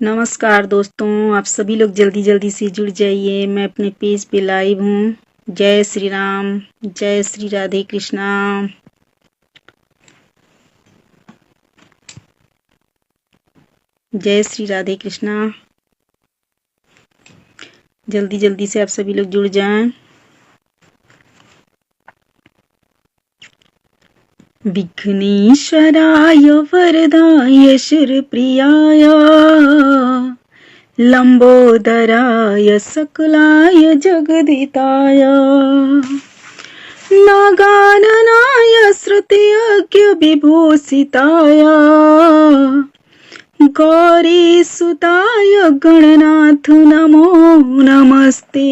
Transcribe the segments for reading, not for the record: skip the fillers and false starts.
नमस्कार दोस्तों, आप सभी लोग जल्दी जल्दी से जुड़ जाइए। मैं अपने पेज पे लाइव हूँ। जय श्री राम, जय श्री राधे कृष्णा। जय श्री राधे कृष्णा। जल्दी जल्दी से आप सभी लोग जुड़ जाएं। विघ्नेश्वराय वरदाय शिवप्रियाय लंबोदराय सकलाय जगदिताय नागाननाय श्रुतियज्ञ विभूषिताय गौरीसुताय गणनाथ नमो नमस्ते।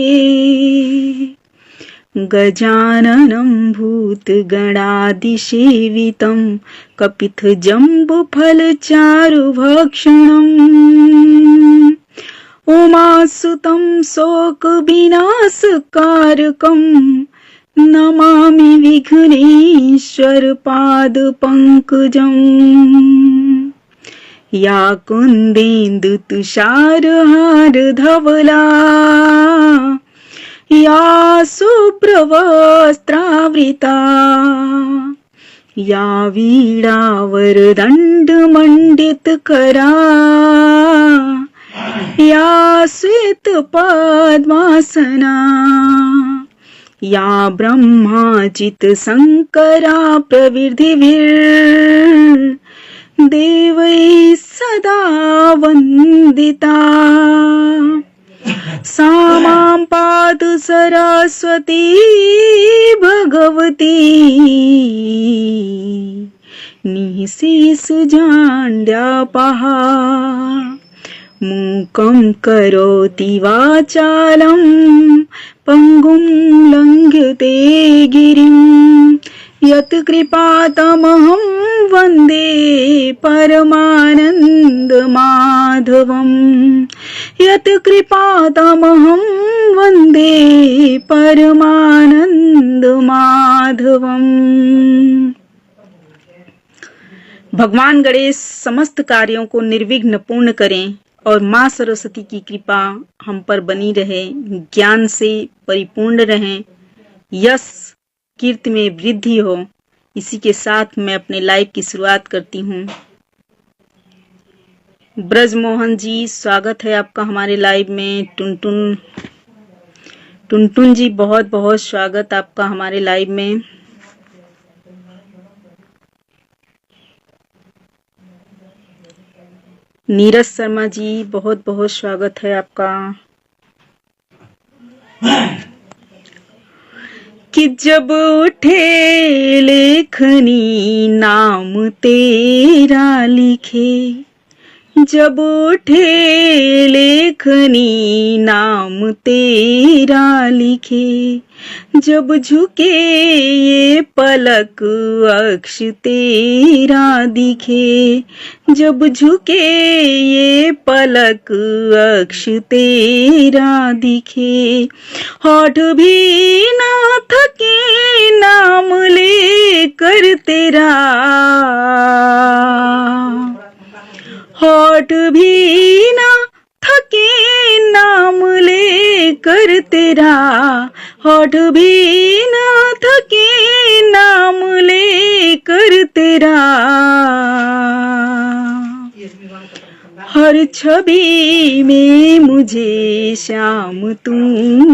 गजाननं भूतगणादिसेवितं कपित्थजम्बुफलचारुभक्षणम् उमासुतं शोकविनाशकारकं नमामि विघ्नेश्वरपादपङ्कजम्। या कुन्देन्दुतुषारहारधवला या शुभ्रवस्त्रावृता या वीणावरदण्डमण्डितकरा या श्वेतपद्मासना या ब्रह्माजितशङ्करा प्रविधिभिर्देवैः सदा वन्दिता। सा मां पातु सरस्वती भगवती निःशेषजाड्यापहा। मूकं करोति वाचालं पङ्गुं लङ्घ्यते गिरिं यत्कृपातमहं वन्दे परमानन्दमाधवम्। यत्कृपातमहं वन्दे परमानन्दमाधवम्। भगवान गणेश समस्त कार्यों को निर्विघ्न पूर्ण करें और माँ सरस्वती की कृपा हम पर बनी रहे, ज्ञान से परिपूर्ण रहें, यश कीर्ति में वृद्धि हो। इसी के साथ मैं अपने लाइव की शुरुआत करती हूँ। ब्रजमोहन जी, स्वागत है आपका हमारे लाइव में। टुनटुन जी, बहुत बहुत स्वागत आपका हमारे लाइव में। नीरज शर्मा जी, बहुत बहुत स्वागत है आपका। कि जब उठे लेखनी नाम तेरा लिखे, जब उठे लेखनी नाम तेरा लिखे, जब झुके ये पलक अक्ष तेरा दिखे, जब झुके ये पलक अक्ष तेरा दिखे, होठ भी ना थके नाम लेकर तेरा, होठ भी ना थके नाम लेकर तेरा, होठ भी ना थके नाम लेकर तेरा। हर छवि में मुझे श्याम तू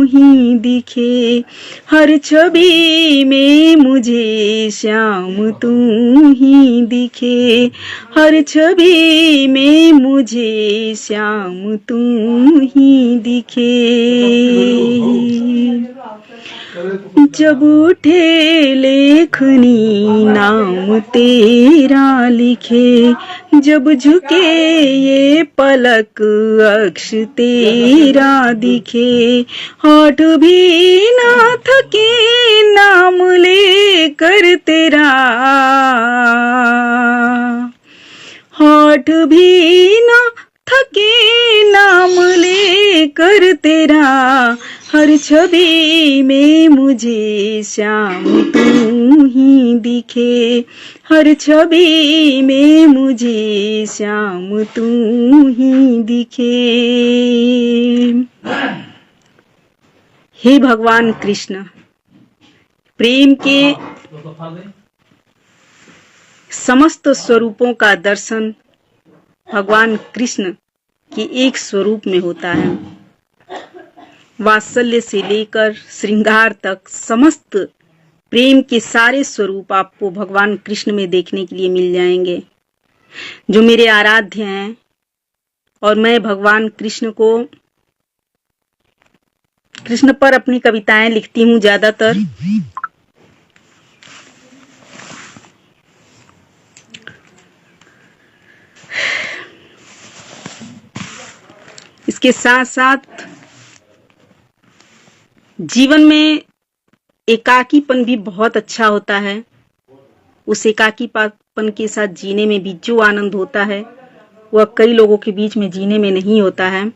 ही दिखे, हर छवि में मुझे श्याम तू ही दिखे, हर छवि में मुझे श्याम तू ही दिखे। जब उठे लेखनी नाम तेरा लिखे, जब झुके ये पलक अक्ष तेरा दिखे, होठ भी ना थके नाम लेकर तेरा, होठ भी ना थके नाम लेकर तेरा, हर छवि में मुझे श्याम तू ही दिखे, हर छवि में मुझे श्याम तू ही दिखे। हे भगवान कृष्ण, प्रेम के समस्त स्वरूपों का दर्शन भगवान कृष्ण के एक स्वरूप में होता है। वात्सल्य से लेकर श्रृंगार तक समस्त प्रेम के सारे स्वरूप आपको भगवान कृष्ण में देखने के लिए मिल जाएंगे, जो मेरे आराध्य हैं। और मैं भगवान कृष्ण पर अपनी कविताएं लिखती हूँ ज्यादातर। इसके साथ साथ जीवन में एकाकीपन भी बहुत अच्छा होता है। उस एकाकीपन के साथ जीने में भी जो आनंद होता है वह कई लोगों के बीच में जीने में नहीं होता है।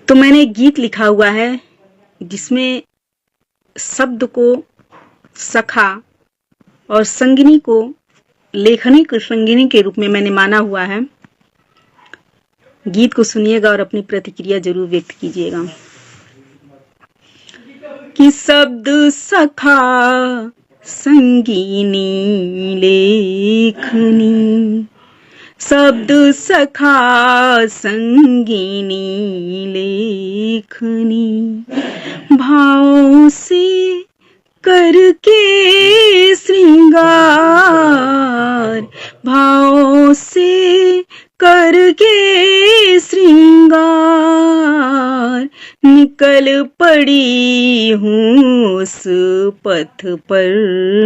तो मैंने एक गीत लिखा हुआ है जिसमें शब्द को सखा और संगिनी को लेखनी को संगिनी के रूप में मैंने माना हुआ है। गीत को सुनिएगा और अपनी प्रतिक्रिया जरूर व्यक्त कीजिएगा। कि शब्द सखा संगिनी लेखनी, शब्द सखा संगिनी लेखनी, भाव से करके श्रृंगार, भाव से करके श्रृंगार, निकल पड़ी हूँ उस पथ पर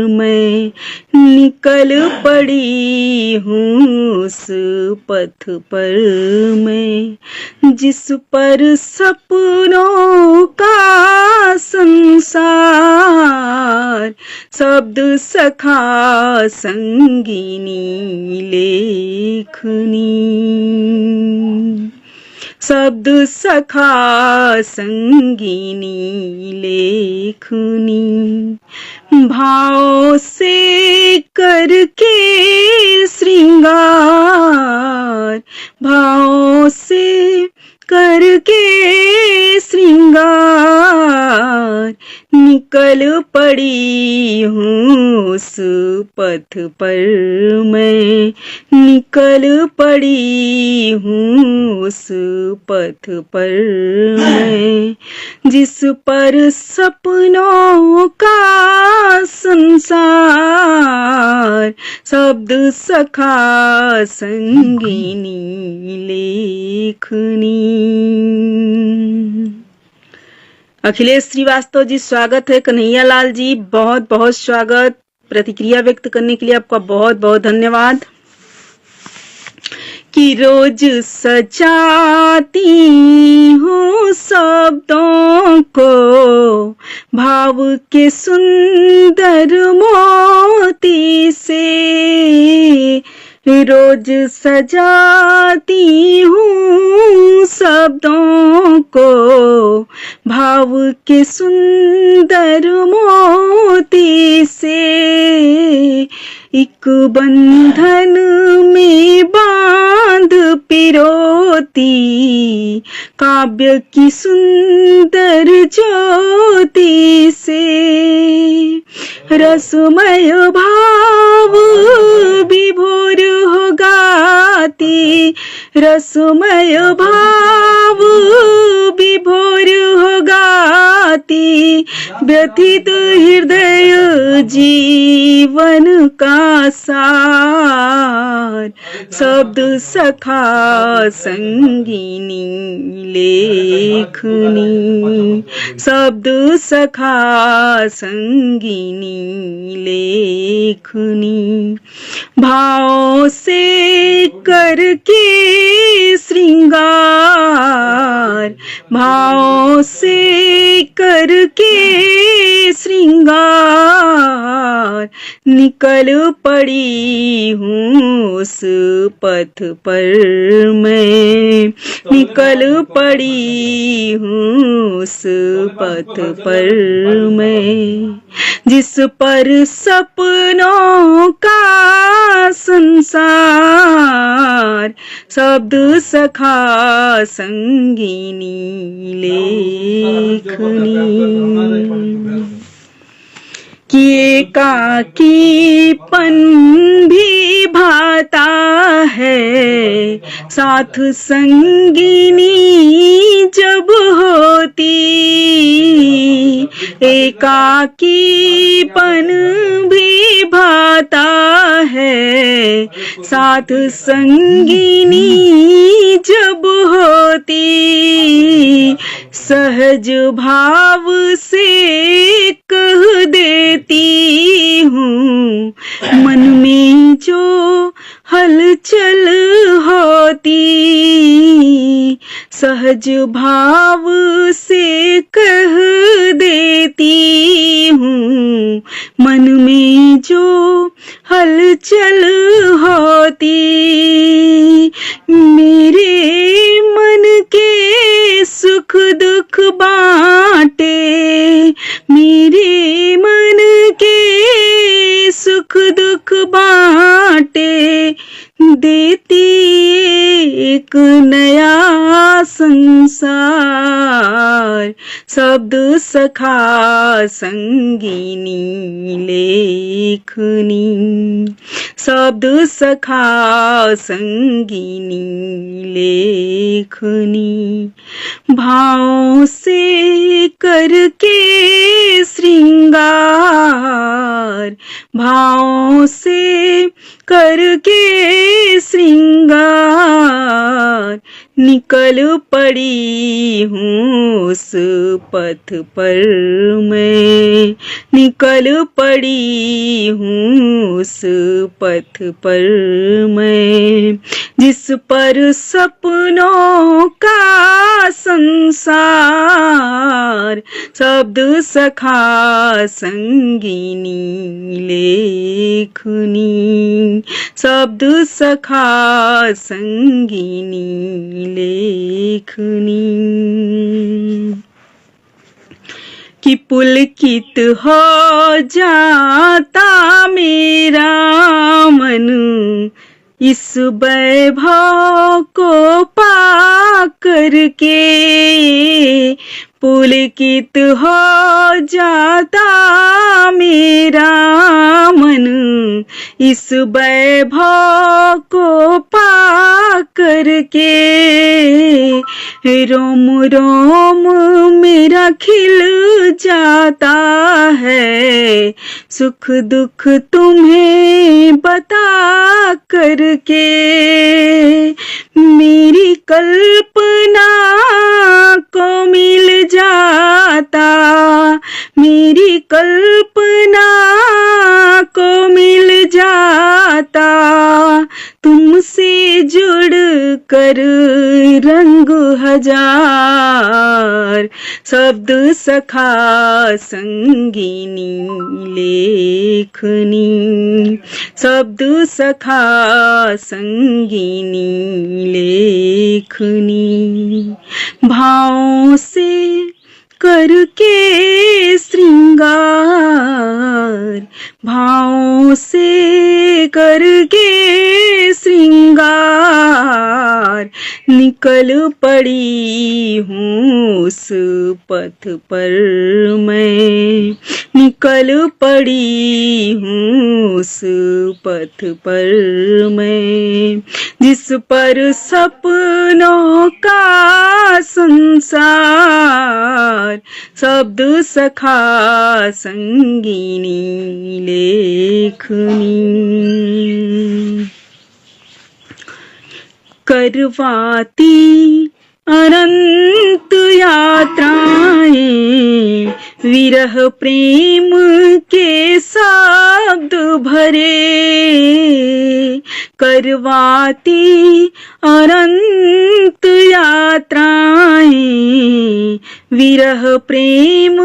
मैं, निकल पड़ी हूँ उस पथ पर मैं, जिस पर सपनों का संसार, शब्द सखा संगिनी लेखनी, शब्द सखा संगिनी लेखनी, भाव से करके श्रृंगार, भाव से करके श्रृंगार, निकल पड़ी हूँ उस पथ पर मैं, निकल पड़ी हूँ उस पथ पर मैं, जिस पर सपनों का संसार, शब्द सखा संगिनी लेखनी। अखिलेश श्रीवास्तव जी स्वागत है। कन्हैया लाल जी बहुत बहुत स्वागत। प्रतिक्रिया व्यक्त करने के लिए आपका बहुत बहुत धन्यवाद। कि रोज सजाती हूँ शब्दों को भाव के सुंदर मोती से, रोज सजाती हूँ शब्दों को भाव के सुंदर मोती से, एक बंधन में बांध पिरोती काव्य की सुंदर ज्योति से, रसमय भाव विभोर हो गाती, रसमय भाव विभोर हो गाती, व्यथित हृदय जीवन का सार, शब्द सखा संगिनी लेखनी, शब्द सखा संगिनी लेखनी, भाव से करके श्रृंगार, भाव से करके श्रृंगार, निकल पड़ी हूँ उस पथ पर मैं, निकल पड़ी हूँ उस पथ पर मैं, जिस पर सपनों का संसार, शब्द सखा संगीनी लेखनी, कि एकाकीपन भी भाता है, साथ संगिनी जब होती, एकाकीपन भी भाता है, साथ संगिनी जब होती, सहज भाव से कह देती हूँ, मन में जो हलचल होती, सहज भाव से कह देती हूँ, मन में जो हलचल होती, मेरे मन के सुख दुख बांटे, मेरे मन के सुख दुख बांटे, देती एक नया संसार, शब्द सखा संगीनी लेखनी, शब्द सखा संगीनी लेखनी, भाव से करके श्रृंगार, भाव से करके श्रृंगार, निकल पड़ी हूँ उस पथ पर मैं, निकल पड़ी हूँ उस पथ पर मैं, जिस पर सपनों का संसार, शब्द सखा संगीनी लेखनी, शब्द सखा संगीनी लेखनी, कि पुलकित हो जाता मेरा मन, इस वैभव को पा करके, पुलकित हो जाता मेरा मन, इस वैभव को पा करके, रोम रोम मेरा खिल जाता है, सुख दुख तुम्हें बता करके, मेरी कल्पना को मिल जाता, मेरी कल्पना को मिल जाता, तुमसे जुड़ कर रंग हजार, शब्द सखा संगीनी लेखनी, शब्द सखा संगीनी लेखनी, भाव से करके श्रृंगार, भाव से करके श्रृंगार, निकल पड़ी हूँ उस पथ पर मैं, निकल पड़ी हूँ उस पथ पर मैं, जिस पर सपनों का संसार, शब्द सखा संगीनी लेखनी, करवाती अनंत यात्राएं विरह प्रेम के शब्द भरे, करवाती अनंत यात्राएं। विरह प्रेम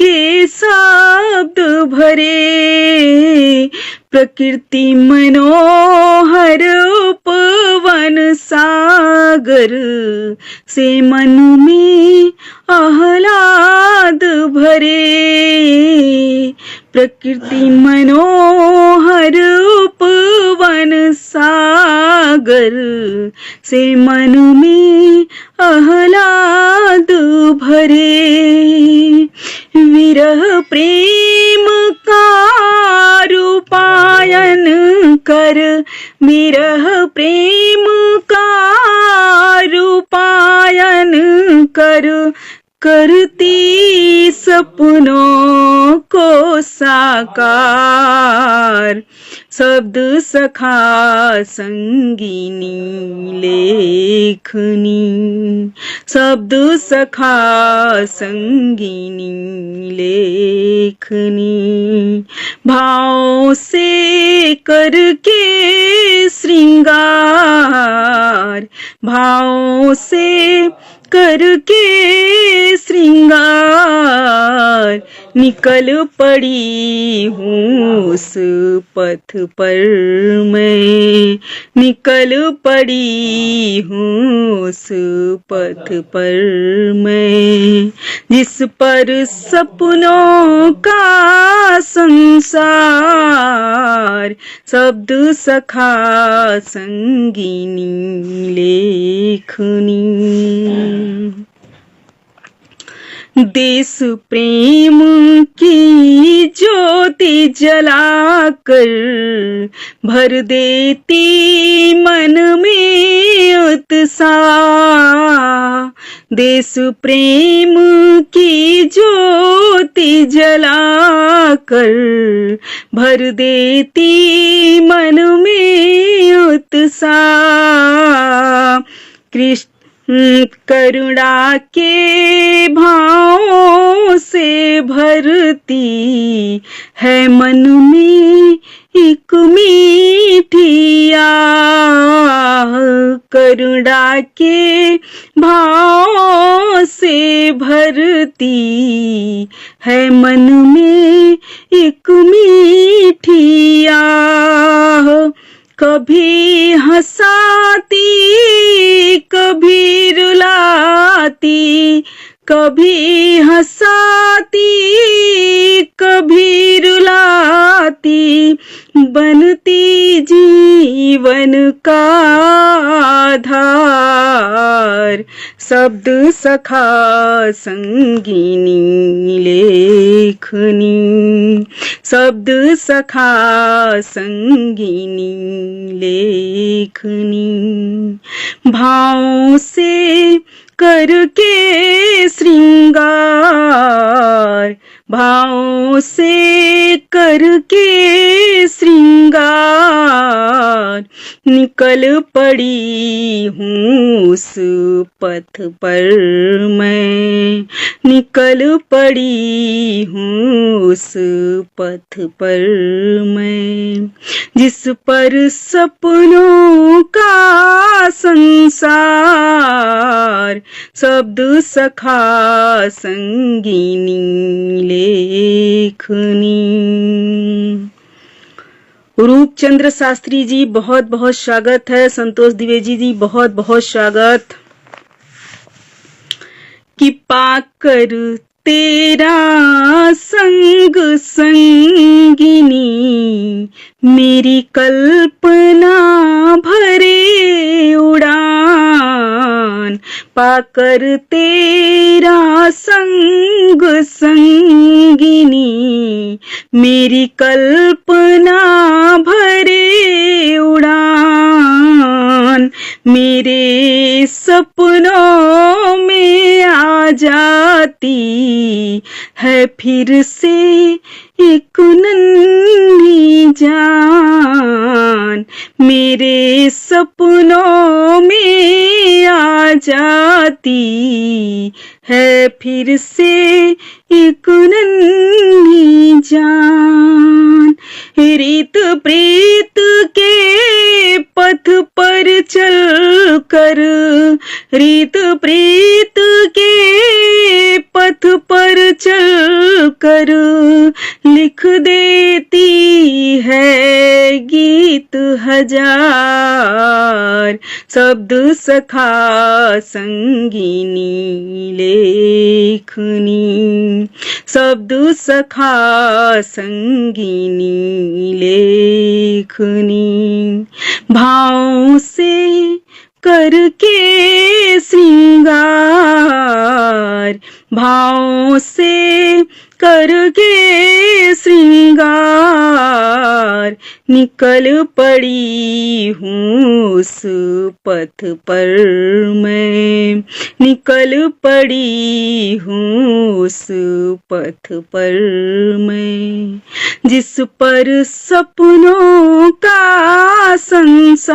के शब्द भरे, प्रकृति मनोहर उपवन सागर से मन में आह्लाद भरे। प्रकृति मनोहर उपवन सागर से मन में आह्लाद भरे। विरह प्रेम का रूपायन कर, विरह प्रेम का रूपायन कर, करती सपनों को साकार। शब्द सखा संगीनी लेखनी, शब्द सखा संगीनी लेखनी। भाव से करके श्रृंगार, भाव से करके श्रृंगार, निकल पड़ी हूँ उस पथ पर मैं, निकल पड़ी हूँ उस पथ पर मैं, जिस पर सपनों का संसार। शब्द सखा संगीनी लेखनी। देश प्रेम की ज्योति जलाकर भर देती मन में उत्साह। देश प्रेम की ज्योति जलाकर भर देती मन में उत्साह। कृष्ण करुणा के भावों से भरती है मन में एक मीठी आह। करुणा के भावों से भरती है मन में एक मीठी आह। कभी हंसाती कभी रुलाती, कभी हंसाती कभी रुलाती, बनती जीवन का आधार। शब्द सखा संगीनी लेखनी, शब्द सखा संगीनी लेखनी। भाव से करके श्रृंगार, भाव से करके श्रृंगार, निकल पड़ी हूँ उस पथ पर मैं, निकल पड़ी हूँ उस पथ पर मैं, जिस पर सपनों का संसार। शब्द सखा संगीनी लेखनी। रूपचंद्र शास्त्री जी बहुत बहुत स्वागत है। संतोष द्विवेदी जी बहुत बहुत स्वागत। कि पाकर तेरा संग संगिनी, मेरी कल्पना भरे उड़ान। पाकर तेरा संग संगिनी, मेरी कल्पना भरे उड़ान। मेरे सपनों में आ जाती है फिर से एक नन्ही जान। मेरे सपनों में आ जाती है फिर से एक नन्ही जान। रीत प्रीत के पथ पर चल कर, रीत प्रीत के पथ पर चल कर लिख देती है गीत हजार। शब्द सखा संगीनी लेखनी, शब्द सखा संगीनी लेखनी। भाव से करके श्रृंगार, भाव से करके श्रृंगार निकल पड़ी हूँ उस पथ पर मैं, निकल पड़ी हूँ उस पथ पर मैं। जिस पर सपनों का संसार,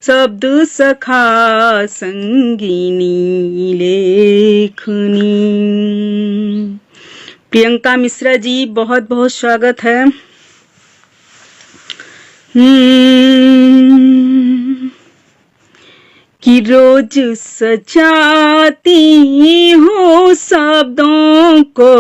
शब्द सखा संगीनी लेखनी। प्रियंका मिश्रा जी, बहुत बहुत स्वागत है। कि रोज सजाती हूँ शब्दों को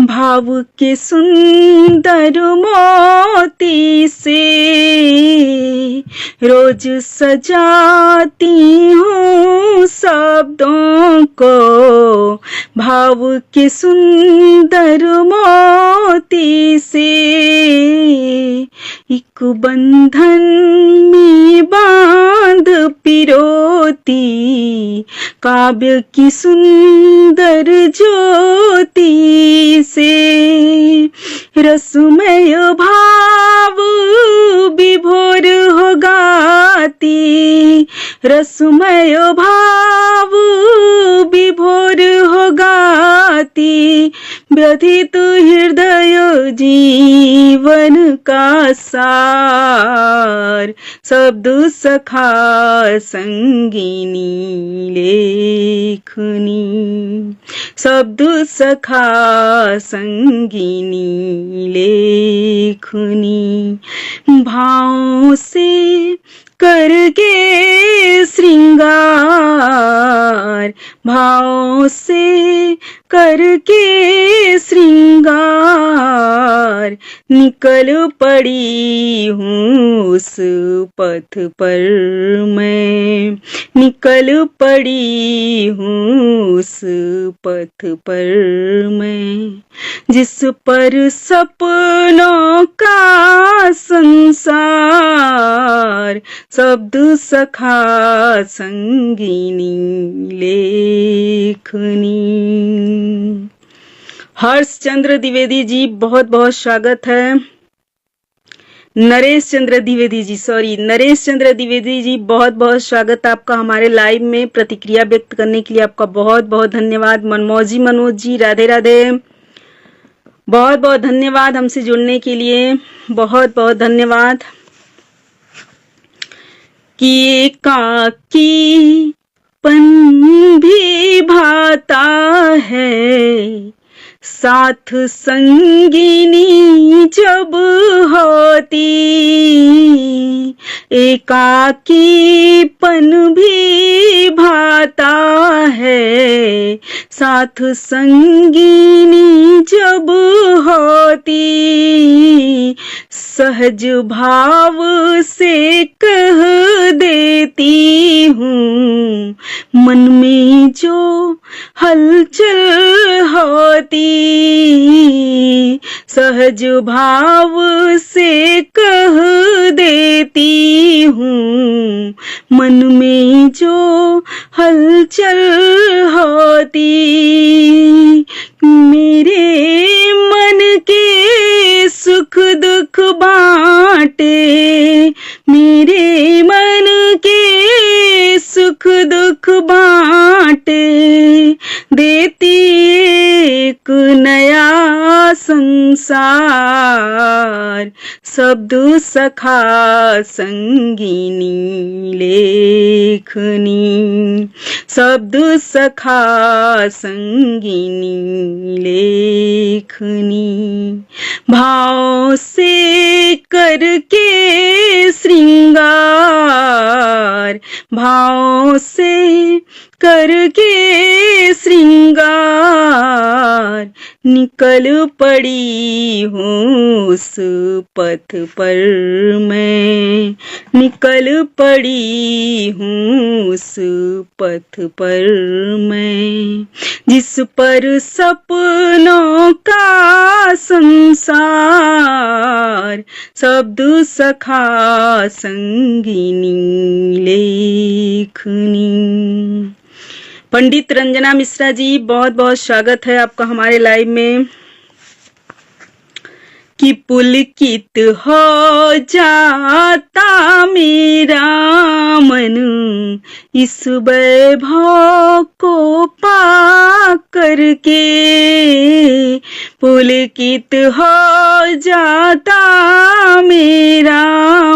भाव के सुंदर मोती से, रोज सजाती हूँ शब्दों को भाव के सुंदर मोती से। एक बंधन में बांध पिरोती काव्य की सुंदर ज्योति से। रसमय भाव विभोर हो गाती, रसमय भाव विभोर हो गाती। व्यथित हृदय जीवन का सार, शब्द सखा संगीनी लेखनी, शब्द सखा संगीनी लेखनी। भाव से करके श्रृंगार, भाव से करके श्रृंगार निकल पड़ी हूँ उस पथ पर मैं, निकल पड़ी हूँ उस पथ पर मैं। जिस पर सपनों का संसार, शब्द सखा संगीनी लेखनी। हर्ष चंद्र द्विवेदी जी, बहुत बहुत स्वागत है। नरेश चंद्र द्विवेदी जी, बहुत बहुत स्वागत आपका हमारे लाइव में। प्रतिक्रिया व्यक्त करने के लिए आपका बहुत बहुत धन्यवाद। मनोज जी, राधे राधे, बहुत बहुत धन्यवाद हमसे जुड़ने के लिए, बहुत बहुत धन्यवाद। कि एकाकीपन भी भाता है, साथ संगिनी जब होती। एकाकीपन भी भाता है, साथ संगिनी जब होती। सहज भाव से कह देती हूँ मन में जो हलचल होती। सहज भाव से कह देती हूँ मन में जो हलचल होती। मेरे मन के सुख दुख बांटे, मेरे मन के सुख दुख बांटे। देती एक नया संसार, शब्द सखा संगिनी लेखनी, शब्द सखा संगिनी लेखनी। भाव से करके श्रृंगार, भाव से करके श्रृंगार, निकल पड़ी हूँ उस पथ पर मैं, निकल पड़ी हूँ उस पथ पर मैं, जिस पर सपनों का संसार, शब्द सखा संगिनी लेखनी। पंडित रंजना मिश्रा जी, बहुत बहुत स्वागत है आपका हमारे लाइव में। कि पुलकित हो जाता मेरा मन इस वैभव को पा करके, पुलकित हो जाता मेरा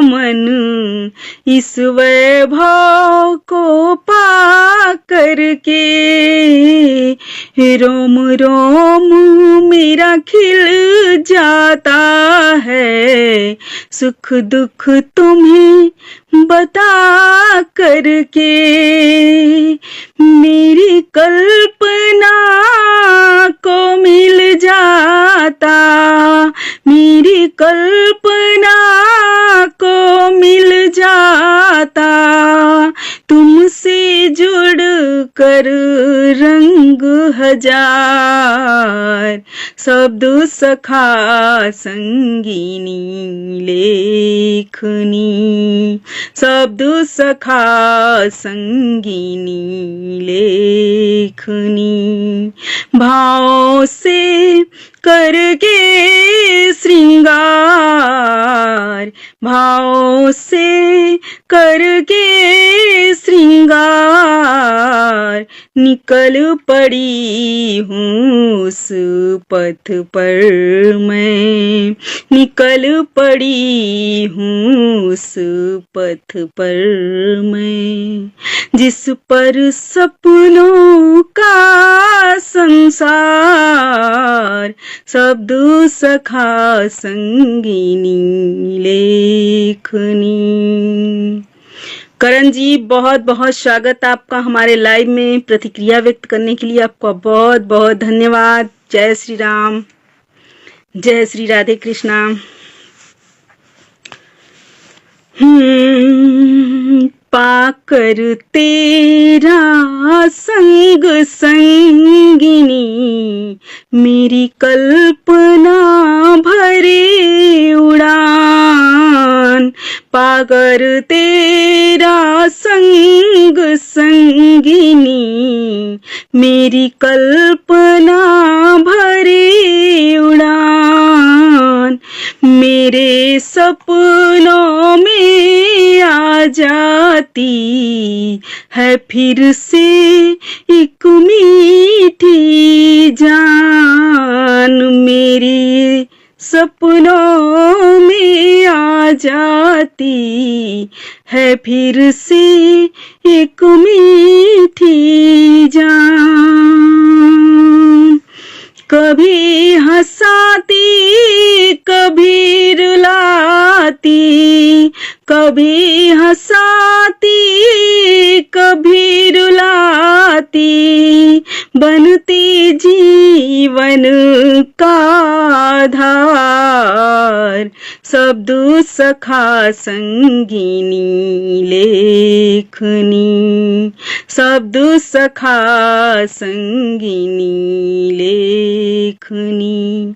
मन इस वैभव को पा करके, रोम रोम मेरा खिल जाता है, सुख दुख तुम्हें बता करके, मेरी कल्पना को मिल जाता, मेरी कल्पना को मिल जाता, तुमसे जुड़ कर रंग हजार, शब्द सखा संगिनी लेखनी, शब्द सखा संगिनी लेखनी। भाव से करके श्रृंगार, भाव से करके श्रृंगार, निकल पड़ी हूँ उस पथ पर मैं, निकल पड़ी हूँ उस पथ पर मैं, जिस पर सपनों का संसार, शब्द सखा संगिनी लेखनी। करण जी, बहुत बहुत स्वागत आपका हमारे लाइव में। प्रतिक्रिया व्यक्त करने के लिए आपका बहुत बहुत धन्यवाद। जय श्री राम, जय श्री राधे कृष्णा। पाकर तेरा संग संगिनी, मेरी कल्पना भरे उड़ान, पाकर तेरा संग संगिनी, मेरी कल्पना भरे उड़ान, मेरे सपनों में आ जाती है फिर से एक मीठी जान, मेरे सपनों में आ जाती है फिर से एक मीठी जान। कभी हंसाती कभी रुलाती, कभी हंसाती कभी रुलाती, बनती जीवन का आधार, शब्द सखा संगिनी लेखनी, शब्द सखा संगिनी लेखनी।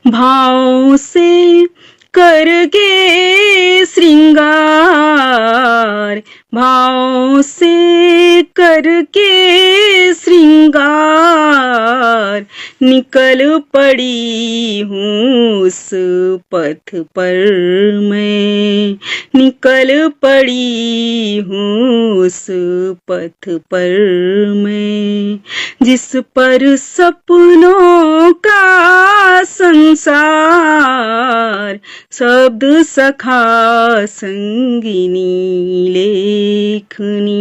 भाव से करके श्रृंगार, भाव से करके श्रृंगार, निकल पड़ी हूँ उस पथ पर मैं, निकल पड़ी हूँ उस पथ पर मैं, जिस पर सपनों का संसार शब्द सखा संगिनी लेखनी।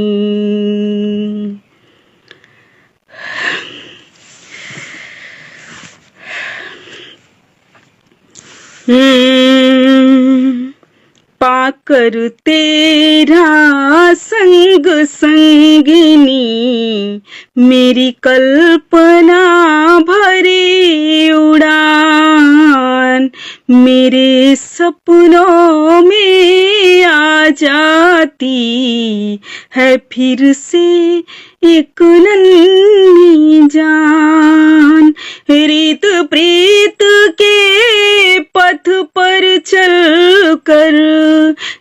पाकर तेरा संग संगिनी, मेरी कल्पना भरी उड़ान, मेरे सपनों में आ जाती है फिर से एक नन्ही जान। रीत प्रीत के पथ पर चल कर,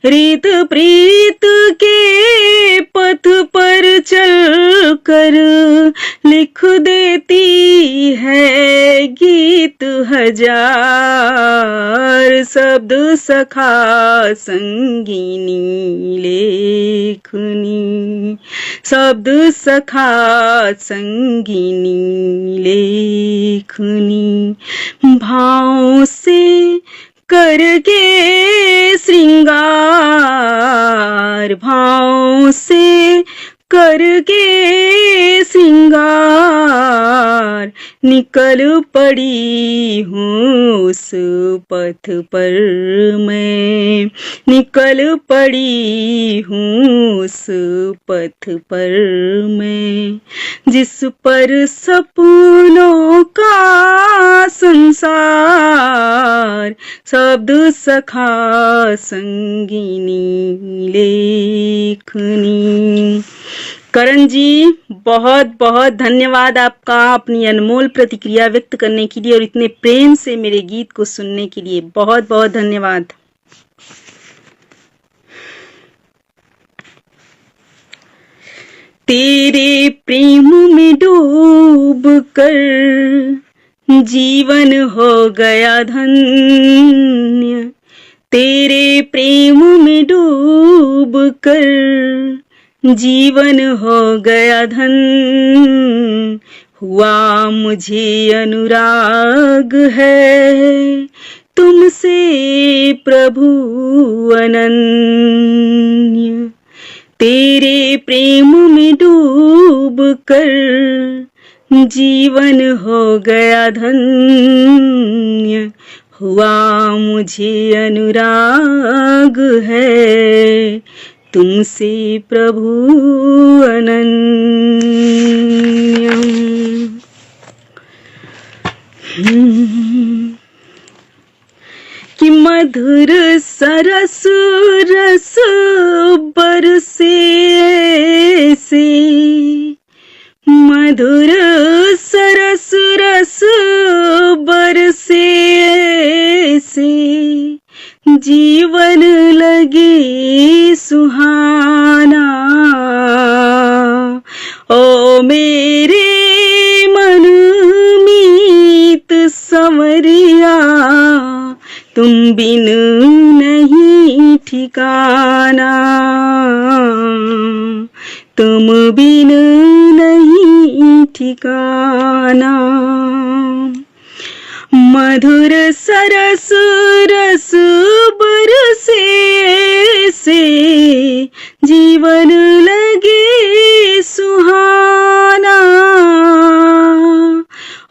रीत प्रीत के पथ पर चल कर, लिख देती है गीत हजार, शब्द सखा संगिनी लेखनी, शब्द सखा संगिनी लेखनी। भाव से करके श्रृंगार, भाव से करके श्रृंगार, निकल पड़ी हूँ उस पथ पर मैं, निकल पड़ी हूँ उस पथ पर मैं, जिस पर सपनों का संसार शब्द सखा संगिनी लेखनी। करण जी, बहुत बहुत धन्यवाद आपका अपनी अनमोल प्रतिक्रिया व्यक्त करने के लिए और इतने प्रेम से मेरे गीत को सुनने के लिए बहुत बहुत धन्यवाद। तेरे प्रेम में डूब कर जीवन हो गया धन्य, तेरे प्रेम में डूब कर जीवन हो गया धन्य, हुआ मुझे अनुराग है तुमसे प्रभु अनन्य, तेरे प्रेम में डूब कर जीवन हो गया धन्य, हुआ मुझे अनुराग है तुमसे प्रभु अनन्य। कि मधुर सरस रस बरसे से, मधुर सरस रस बरसे से, जीवन लगे सुहाना। ओ मेरे मन मीत संवरिया, तुम बिन नहीं ठिकाना, तुम बिन नहीं ठिकाना। मधुर सरस रस बरसे से, जीवन लगे सुहाना।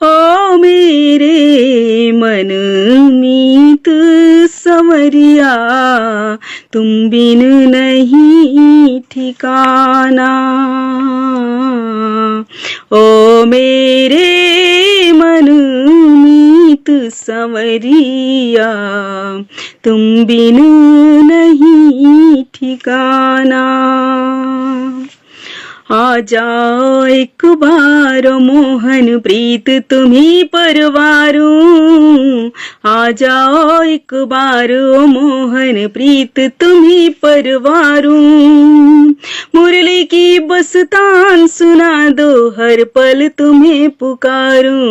ओ मेरे मन मीत संवरिया, तुम बिन नहीं ठिकाना। ओ मेरे मन मीत संवरिया, तुम बिन नहीं ठिकाना। आ जाओ एक बार मोहन प्रीत तुम्ही परवारू, आ जाओ एक बार मोहन प्रीत तुम्ही परवारू, मुरली की बस तान सुना दो हर पल तुम्हें पुकारूं।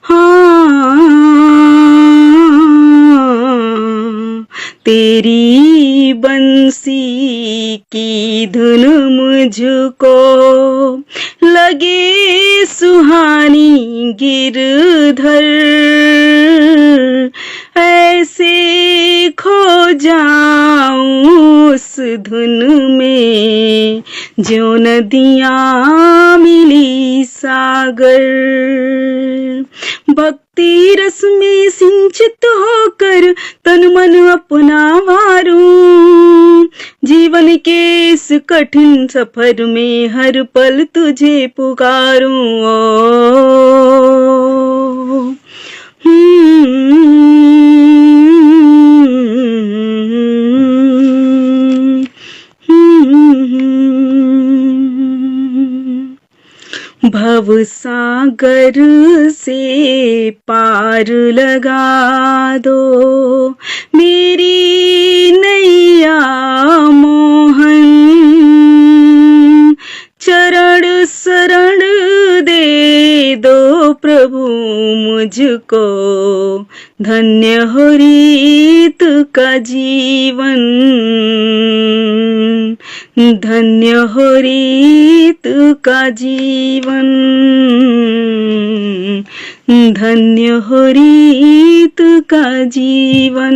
हाँ, तेरी बंसी की धुन मुझको लगे सुहानी गिरधर, ऐसे खो जाऊं उस धुन में जो नदियां मिली सागर। भक्ति रस में सिंचित होकर तन मन अपना वारूं, जीवन के इस कठिन सफर में हर पल तुझे पुकारूं। भव सागर से पार लगा दो मेरी नैया मोहन, चरण शरण दे दो प्रभु मुझको, धन्य हो रीत का जीवन, धन्य हो रीत का जीवन, धन्य हो रीत का जीवन।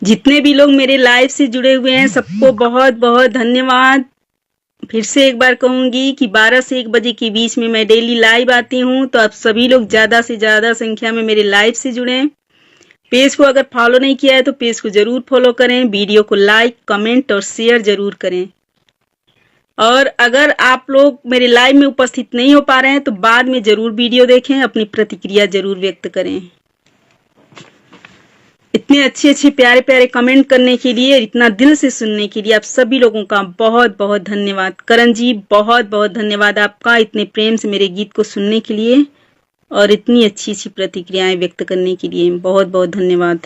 जितने भी लोग मेरे लाइव से जुड़े हुए हैं सबको बहुत बहुत धन्यवाद। फिर से एक बार कहूंगी कि 12 से 1 बजे के बीच में मैं डेली लाइव आती हूं, तो आप सभी लोग ज्यादा से ज्यादा संख्या में मेरे लाइव से जुड़ें। पेज को अगर फॉलो नहीं किया है तो पेज को जरूर फॉलो करें, वीडियो को लाइक कमेंट और शेयर जरूर करें। और अगर आप लोग मेरे लाइव में उपस्थित नहीं हो पा रहे हैं तो बाद में जरूर वीडियो देखें, अपनी प्रतिक्रिया जरूर व्यक्त करें। इतने अच्छे अच्छे प्यारे प्यारे कमेंट करने के लिए, इतना दिल से सुनने के लिए आप सभी लोगों का बहुत बहुत धन्यवाद। करण जी बहुत बहुत धन्यवाद आपका, इतने प्रेम से मेरे गीत को सुनने के लिए और इतनी अच्छी अच्छी प्रतिक्रियाएं व्यक्त करने के लिए बहुत बहुत धन्यवाद।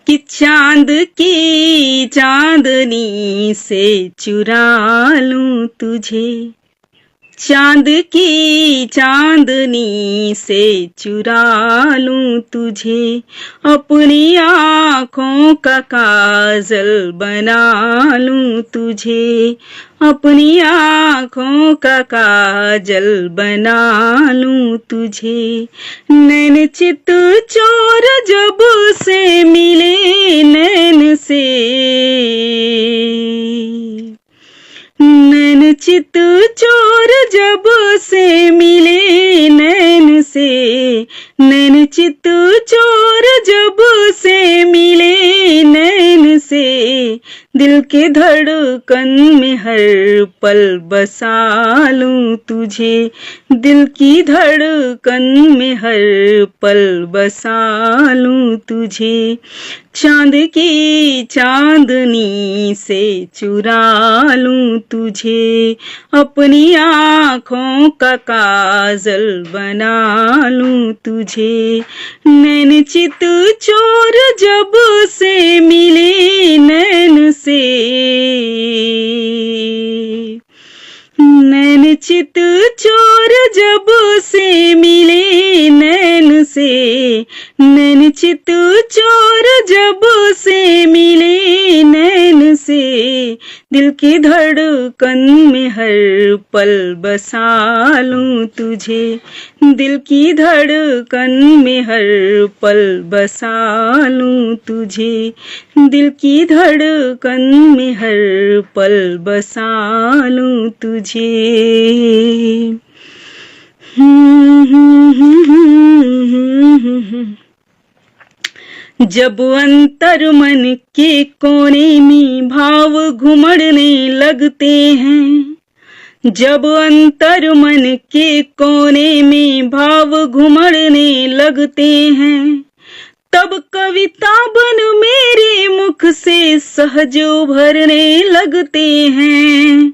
कि चांद की चांदनी से चुरा लूं तुझे, चांद की चांदनी से चुरा लूं तुझे, अपनी आँखों का काजल बना लूं तुझे, अपनी आँखों का काजल बना लूं तुझे। नैन चित चोर जब से मिले नैन से, नैन चित चोर जब से मिले नैन से, नैन चित चोर जब से मिले नैन से, दिल के धड़कन में हर पल बसा लूं तुझे, दिल की धड़कन में हर पल बसा लूं तुझे। चांद की चांदनी से चुरा लूं तुझे, अपनी आँखों का काजल बना लूं तुझे। नैन चित चोर जब से मिले नैन से, नैन चित चोर जब से मिले नैन से, नैन चित चोर जब से मिले नैन से, दिल की धड़कन में हर पल बसा लूं तुझे, दिल की धड़कन में हर पल बसा लूं तुझे, दिल की धड़कन में हर पल बसा लूं तुझे। जब अंतर मन के कोने में भाव घुमड़ने लगते हैं, जब अंतर मन के कोने में भाव घुमड़ने लगते हैं, तब कविता बन मेरे मुख से सहज उभरने लगते हैं।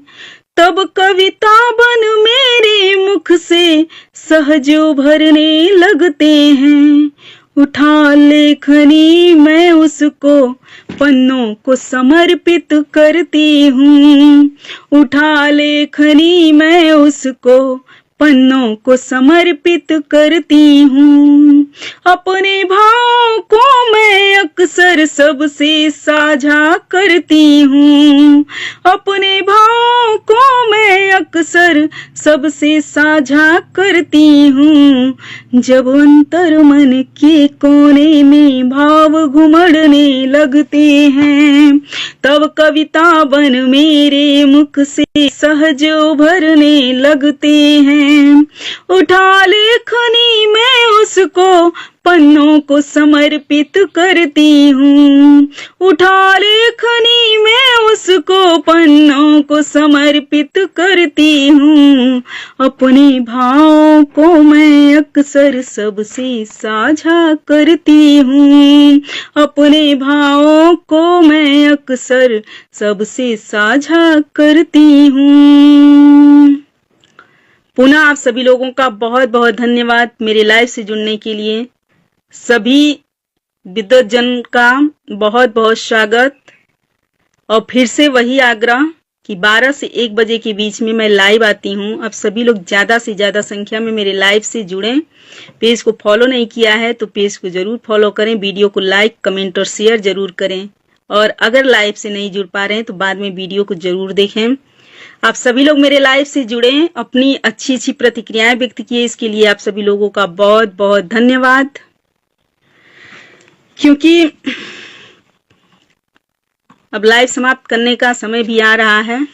तब कविता बन मेरे मुख से सहज उभरने लगते हैं। उठा लेखनी मैं उसको पन्नों को समर्पित करती हूँ। उठा लेखनी मैं उसको पन्नों को समर्पित करती हूँ। अपने भाव को मैं अक्सर सबसे साझा करती हूँ। अपने भाव को मैं अक्सर सबसे साझा करती हूँ। जब अंतर मन के कोने में भाव घुमड़ने लगते हैं, तब कविता बन मेरे मुख से सहज उभरने लगते हैं। उठा लेखनी मैं उसको पन्नों को समर्पित करती हूँ। उठा लेखनी मैं उसको पन्नों को समर्पित करती हूँ। अपने भाव को मैं अक्सर सबसे साझा करती हूँ। अपने भावों को मैं अक्सर सबसे साझा करती हूँ। पुनः आप सभी लोगों का बहुत बहुत धन्यवाद मेरे लाइव से जुड़ने के लिए। सभी विद्वत जन का बहुत बहुत स्वागत। और फिर से वही आग्रह कि 12 से 1 बजे के बीच में मैं लाइव आती हूँ। अब सभी लोग ज्यादा से ज्यादा संख्या में मेरे लाइव से जुड़ें। पेज को फॉलो नहीं किया है तो पेज को जरूर फॉलो करें। वीडियो को लाइक, कमेंट और शेयर जरूर करें। और अगर लाइव से नहीं जुड़ पा रहे हैं तो बाद में वीडियो को जरूर देखें। आप सभी लोग मेरे लाइव से जुड़े, अपनी अच्छी अच्छी प्रतिक्रियाएं व्यक्त किए, इसके लिए आप सभी लोगों का बहुत बहुत धन्यवाद। क्योंकि अब लाइव समाप्त करने का समय भी आ रहा है।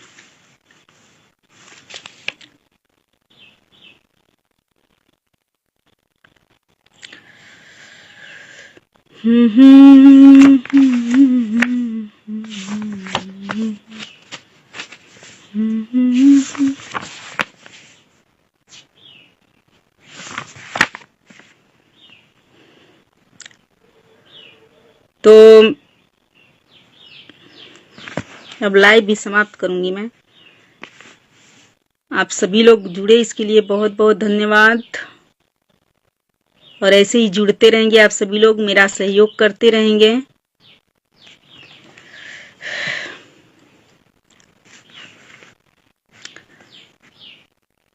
तो अब लाइव भी समाप्त करूंगी मैं। आप सभी लोग जुड़े, इसके लिए बहुत बहुत धन्यवाद। और ऐसे ही जुड़ते रहेंगे आप सभी लोग, मेरा सहयोग करते रहेंगे।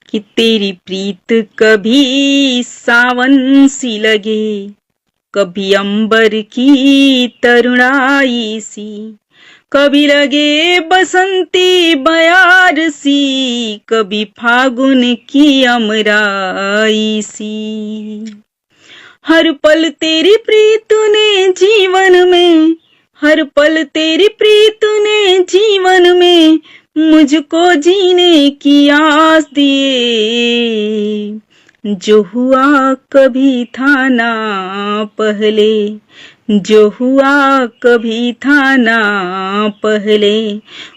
कि तेरी प्रीत कभी सावन सी लगे, कभी अंबर की तरुणाई सी, कभी लगे बसंती बयार सी, कभी फागुन की अमराई सी। हर पल तेरी प्रीत ने जीवन में, हर पल तेरी प्रीत ने जीवन में मुझको जीने की आस दिए। जो हुआ कभी था ना पहले, जो हुआ कभी था ना पहले,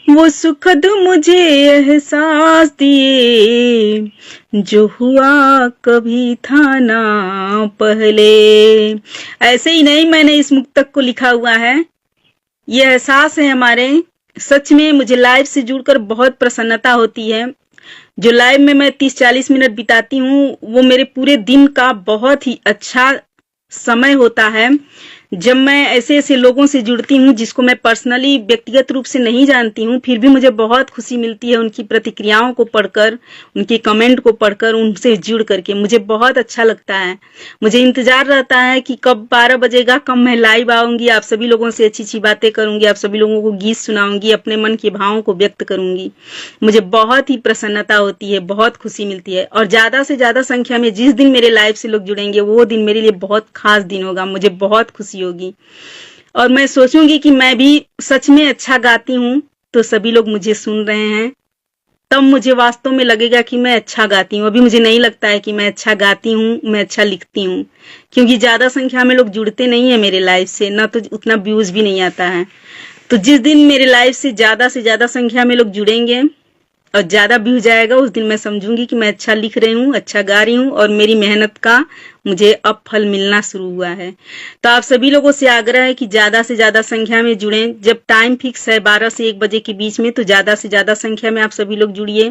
वो सुखद मुझे एहसास दिए। जो हुआ कभी था ना पहले। ऐसे ही नहीं मैंने इस मुक्तक को लिखा हुआ है, ये एहसास है हमारे। सच में मुझे लाइव से जुड़कर बहुत प्रसन्नता होती है। जो लाइव में मैं 30-40 मिनट बिताती हूँ वो मेरे पूरे दिन का बहुत ही अच्छा समय होता है। जब मैं ऐसे ऐसे लोगों से जुड़ती हूँ जिसको मैं पर्सनली व्यक्तिगत रूप से नहीं जानती हूँ, फिर भी मुझे बहुत खुशी मिलती है उनकी प्रतिक्रियाओं को पढ़कर, उनके कमेंट को पढ़कर, उनसे जुड़ करके मुझे बहुत अच्छा लगता है। मुझे इंतजार रहता है कि कब 12 बजेगा, कब मैं लाइव आऊंगी, आप सभी लोगों से अच्छी अच्छी बातें करूंगी, आप सभी लोगों को गीत सुनाऊंगी, अपने मन के भावों को व्यक्त करूंगी। मुझे बहुत ही प्रसन्नता होती है, बहुत खुशी मिलती है। और ज्यादा से ज्यादा संख्या में जिस दिन मेरे लाइव से लोग जुड़ेंगे वो दिन मेरे लिए बहुत खास दिन होगा, मुझे बहुत खुशी होगी। और मैं सोचूंगी कि मैं भी सच में अच्छा गाती हूँ तो सभी लोग मुझे सुन रहे हैं, तब मुझे वास्तव में लगेगा कि मैं अच्छा गाती हूँ। अभी मुझे नहीं लगता है कि मैं अच्छा गाती हूँ, मैं अच्छा लिखती हूँ, क्योंकि ज्यादा संख्या में लोग जुड़ते नहीं है मेरे लाइव से, ना तो उतना व्यूज भी नहीं आता है। तो जिस दिन मेरे लाइव से ज्यादा संख्या में लोग जुड़ेंगे और ज्यादा व्यू जाएगा उस दिन मैं समझूंगी कि मैं अच्छा लिख रही हूँ, अच्छा गा रही हूँ और मेरी मेहनत का मुझे अब फल मिलना शुरू हुआ है। तो आप सभी लोगों से आग्रह है कि ज्यादा से ज्यादा संख्या में जुड़ें। जब टाइम फिक्स है 12 से 1 बजे के बीच में, तो ज्यादा से ज्यादा संख्या में आप सभी लोग जुड़िए।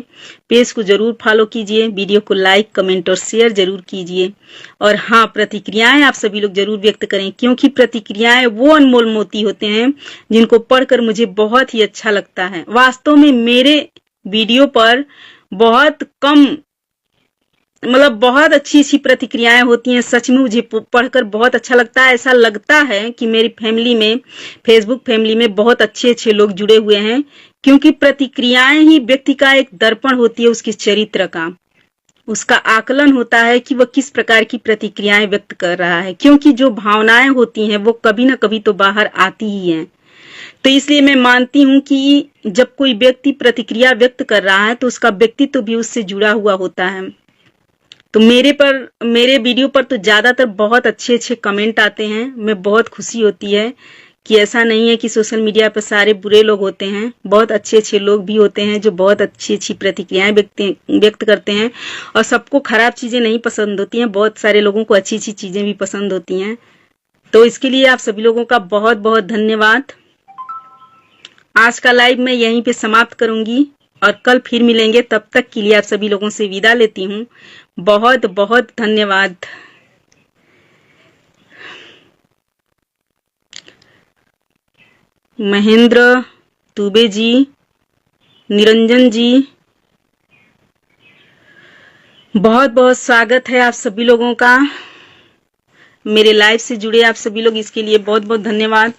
पेज को जरूर फॉलो कीजिए, वीडियो को लाइक, कमेंट और शेयर जरूर कीजिए। और हाँ, प्रतिक्रियाएं आप सभी लोग जरूर व्यक्त करें, क्योंकि प्रतिक्रियाएं वो अनमोल मोती होते हैं जिनको पढ़कर मुझे बहुत ही अच्छा लगता है। वास्तव में मेरे वीडियो पर बहुत कम, मतलब बहुत अच्छी अच्छी प्रतिक्रियाएं होती हैं। सच में मुझे पढ़कर बहुत अच्छा लगता है। ऐसा लगता है कि मेरी फैमिली में, फेसबुक फैमिली में बहुत अच्छे अच्छे लोग जुड़े हुए हैं, क्योंकि प्रतिक्रियाएं ही व्यक्ति का एक दर्पण होती है, उसके चरित्र का, उसका आकलन होता है कि वह किस प्रकार की प्रतिक्रियाएं व्यक्त कर रहा है। क्योंकि जो भावनाएं होती हैं वो कभी ना कभी तो बाहर आती ही हैं। तो इसलिए मैं मानती हूँ कि जब कोई व्यक्ति प्रतिक्रिया व्यक्त कर रहा है तो उसका व्यक्तित्व भी उससे जुड़ा हुआ होता है। तो मेरे वीडियो पर तो ज्यादातर बहुत अच्छे अच्छे कमेंट आते हैं। मैं बहुत खुशी होती है कि ऐसा नहीं है कि सोशल मीडिया पर सारे बुरे लोग होते हैं, बहुत अच्छे अच्छे लोग भी होते हैं जो बहुत अच्छी अच्छी प्रतिक्रियाएं व्यक्त करते हैं। और सबको खराब चीजें नहीं पसंद होती हैं, बहुत सारे लोगों को अच्छी अच्छी चीजें भी पसंद होती हैं। तो इसके लिए आप सभी लोगों का बहुत बहुत धन्यवाद। आज का लाइव मैं यहीं पे समाप्त करूंगी और कल फिर मिलेंगे। तब तक के लिए आप सभी लोगों से विदा लेती हूँ। बहुत बहुत धन्यवाद। महेंद्र दुबे जी, निरंजन जी, बहुत बहुत स्वागत है आप सभी लोगों का। मेरे लाइव से जुड़े आप सभी लोग, इसके लिए बहुत बहुत धन्यवाद।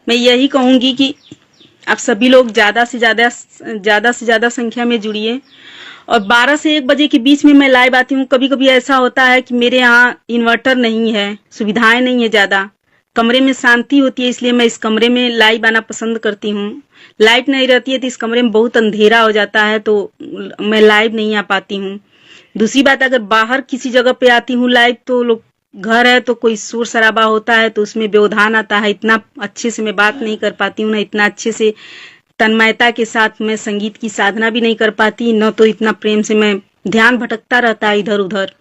मैं यही कहूंगी कि आप सभी लोग ज्यादा से ज्यादा संख्या में जुड़िए। और 12 से 1 बजे के बीच में मैं लाइव आती हूँ। कभी कभी ऐसा होता है कि मेरे यहाँ इन्वर्टर नहीं है, सुविधाएं नहीं है, ज्यादा कमरे में शांति होती है, इसलिए मैं इस कमरे में लाइव आना पसंद करती हूँ। लाइट नहीं रहती है तो इस कमरे में बहुत अंधेरा हो जाता है, तो मैं लाइव नहीं आ पाती हूँ। दूसरी बात, अगर बाहर किसी जगह पे आती हूँ लाइव, तो लोग घर है तो कोई शोर शराबा होता है तो उसमें व्यवधान आता है, इतना अच्छे से मैं बात नहीं कर पाती हूँ, ना इतना अच्छे से तन्मयता के साथ मैं संगीत की साधना भी नहीं कर पाती, न तो इतना प्रेम से मैं ध्यान भटकता रहता है इधर उधर,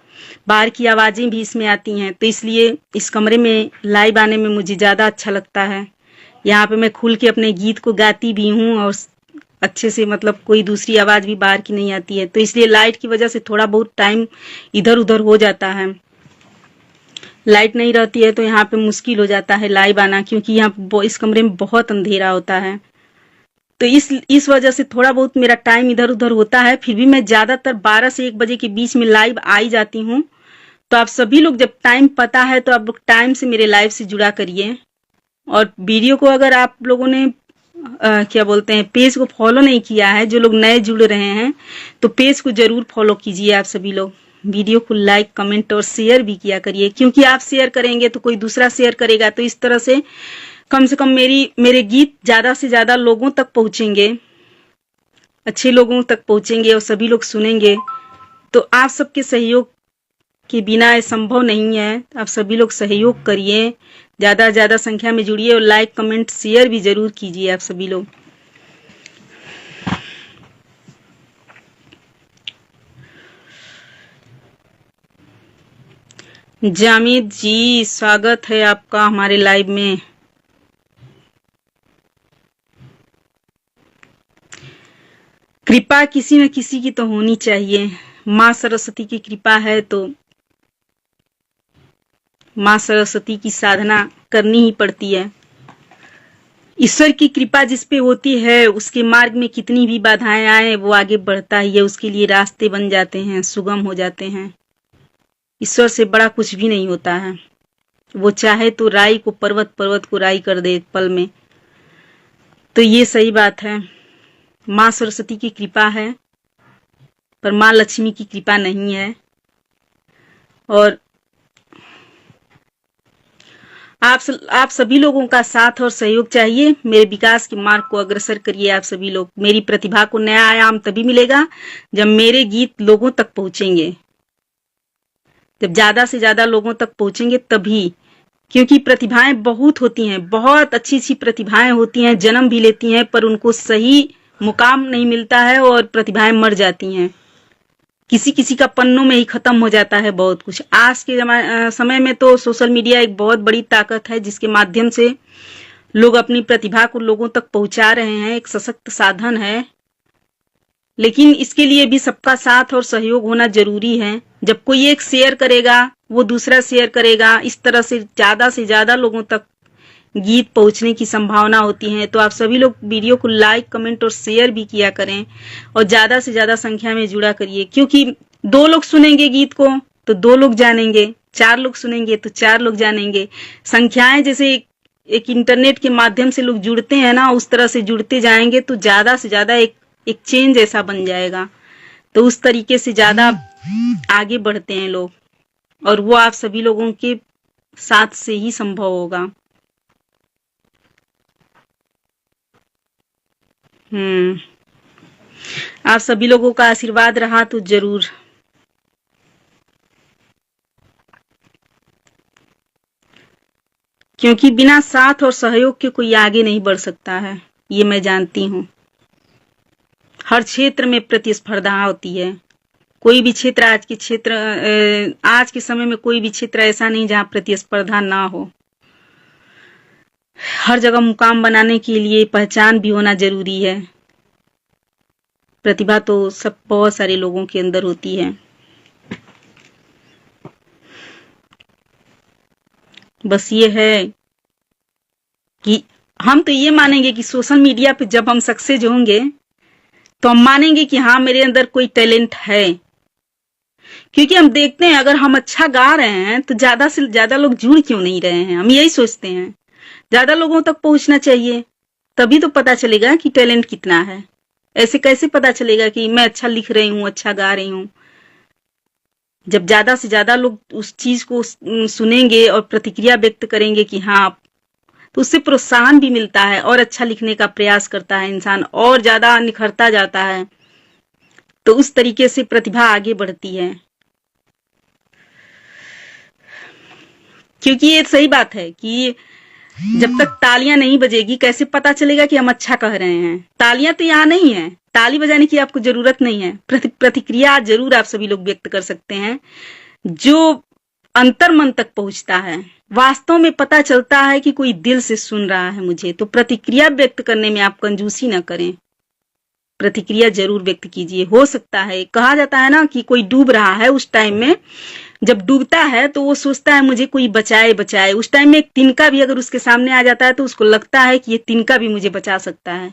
बाहर की आवाजें भी इसमें आती हैं। तो इसलिए इस कमरे में लाइव आने में मुझे ज्यादा अच्छा लगता है। यहाँ पे मैं खुल के अपने गीत को गाती भी हूँ और अच्छे से, मतलब कोई दूसरी आवाज भी बाहर की नहीं आती है। तो इसलिए लाइट की वजह से थोड़ा बहुत टाइम इधर उधर हो जाता है। लाइट नहीं रहती है तो यहाँ पे मुश्किल हो जाता है लाइव आना, क्योंकि यहाँ इस कमरे में बहुत अंधेरा होता है। तो इस वजह से थोड़ा बहुत मेरा टाइम इधर उधर होता है। फिर भी मैं ज्यादातर 12 से 1 बजे के बीच में लाइव आ ही जाती हूँ। तो आप सभी लोग, जब टाइम पता है तो आप लोग टाइम से मेरे लाइव से जुड़ा करिए। और वीडियो को अगर आप लोगों ने क्या बोलते हैं, पेज को फॉलो नहीं किया है, जो लोग नए जुड़ रहे हैं, तो पेज को जरूर फॉलो कीजिए। आप सभी लोग वीडियो को लाइक, कमेंट और शेयर भी किया करिए, क्योंकि आप शेयर करेंगे तो कोई दूसरा शेयर करेगा। तो इस तरह से कम मेरे गीत ज्यादा से ज्यादा लोगों तक पहुंचेंगे, अच्छे लोगों तक पहुंचेंगे और सभी लोग सुनेंगे। तो आप सबके सहयोग के बिना ये संभव नहीं है। आप सभी लोग सहयोग करिए, ज्यादा ज्यादा संख्या में जुड़िए और लाइक, कमेंट, शेयर भी जरूर कीजिए आप सभी लोग। जामिद जी, स्वागत है आपका हमारे लाइव में। कृपा किसी न किसी की तो होनी चाहिए। माँ सरस्वती की कृपा है तो माँ सरस्वती की साधना करनी ही पड़ती है। ईश्वर की कृपा जिस पे होती है, उसके मार्ग में कितनी भी बाधाएं आए वो आगे बढ़ता ही है, उसके लिए रास्ते बन जाते हैं, सुगम हो जाते हैं। ईश्वर से बड़ा कुछ भी नहीं होता है। वो चाहे तो राई को पर्वत, पर्वत को राई कर दे पल में। तो ये सही बात है। माँ सरस्वती की कृपा है, पर माँ लक्ष्मी की कृपा नहीं है। और आप सभी लोगों का साथ और सहयोग चाहिए। मेरे विकास के मार्ग को अग्रसर करिए आप सभी लोग। मेरी प्रतिभा को नया आयाम तभी मिलेगा जब मेरे गीत लोगों तक पहुंचेंगे, जब ज्यादा से ज्यादा लोगों तक पहुंचेंगे तभी। क्योंकि प्रतिभाएं बहुत होती हैं, बहुत अच्छी अच्छी प्रतिभाएं होती हैं, जन्म भी लेती हैं, पर उनको सही मुकाम नहीं मिलता है और प्रतिभाएं मर जाती हैं। किसी किसी का पन्नों में ही खत्म हो जाता है बहुत कुछ। आज के समय में तो सोशल मीडिया एक बहुत बड़ी ताकत है, जिसके माध्यम से लोग अपनी प्रतिभा को लोगों तक पहुंचा रहे हैं। एक सशक्त साधन है, लेकिन इसके लिए भी सबका साथ और सहयोग होना जरूरी है। जब कोई एक शेयर करेगा, वो दूसरा शेयर करेगा, इस तरह से ज्यादा लोगों तक गीत पहुंचने की संभावना होती है। तो आप सभी लोग वीडियो को लाइक, कमेंट और शेयर भी किया करें और ज्यादा से ज्यादा संख्या में जुड़ा करिए, क्योंकि 2 लोग सुनेंगे गीत को तो 2 लोग जानेंगे, 4 लोग सुनेंगे तो 4 लोग जानेंगे। संख्याएं जैसे एक इंटरनेट के माध्यम से लोग जुड़ते हैं ना, उस तरह से जुड़ते जाएंगे तो ज्यादा से ज्यादा एक चेंज ऐसा बन जाएगा। तो उस तरीके से ज्यादा आगे बढ़ते हैं लोग, और वो आप सभी लोगों के साथ से ही संभव होगा। आप सभी लोगों का आशीर्वाद रहा तो जरूर। क्योंकि बिना साथ और सहयोग के कोई आगे नहीं बढ़ सकता है, ये मैं जानती हूँ। हर क्षेत्र में प्रतिस्पर्धा होती है। कोई भी क्षेत्र आज के समय में कोई भी क्षेत्र ऐसा नहीं जहाँ प्रतिस्पर्धा ना हो। हर जगह मुकाम बनाने के लिए पहचान भी होना जरूरी है। प्रतिभा तो सब बहुत सारे लोगों के अंदर होती है। बस ये है कि हम तो ये मानेंगे कि सोशल मीडिया पे जब हम सक्सेस होंगे तो हम मानेंगे कि हाँ, मेरे अंदर कोई टैलेंट है। क्योंकि हम देखते हैं अगर हम अच्छा गा रहे हैं तो ज्यादा से ज्यादा लोग जुड़ क्यों नहीं रहे हैं। हम यही सोचते हैं ज्यादा लोगों तक पहुंचना चाहिए, तभी तो पता चलेगा कि टैलेंट कितना है। ऐसे कैसे पता चलेगा कि मैं अच्छा लिख रही हूँ, अच्छा गा रही हूँ? जब ज्यादा से ज्यादा लोग उस चीज को सुनेंगे और प्रतिक्रिया व्यक्त करेंगे कि हाँ, तो उससे प्रोत्साहन भी मिलता है और अच्छा लिखने का प्रयास करता है इंसान, और ज्यादा निखरता जाता है। तो उस तरीके से प्रतिभा आगे बढ़ती है। क्योंकि ये सही बात है कि जब तक तालियां नहीं बजेगी कैसे पता चलेगा कि हम अच्छा कह रहे हैं। तालियां तो यहाँ नहीं है, ताली बजाने की आपको जरूरत नहीं है। प्रतिक्रिया जरूर आप सभी लोग व्यक्त कर सकते हैं, जो अंतर मन तक पहुंचता है। वास्तव में पता चलता है कि कोई दिल से सुन रहा है मुझे। तो प्रतिक्रिया व्यक्त करने में आप कंजूसी ना करें, प्रतिक्रिया जरूर व्यक्त कीजिए। हो सकता है, कहा जाता है ना कि कोई डूब रहा है, उस टाइम में जब डूबता है तो वो सोचता है मुझे कोई बचाए बचाए। उस टाइम में एक तिनका भी अगर उसके सामने आ जाता है तो उसको लगता है कि ये तिनका भी मुझे बचा सकता है।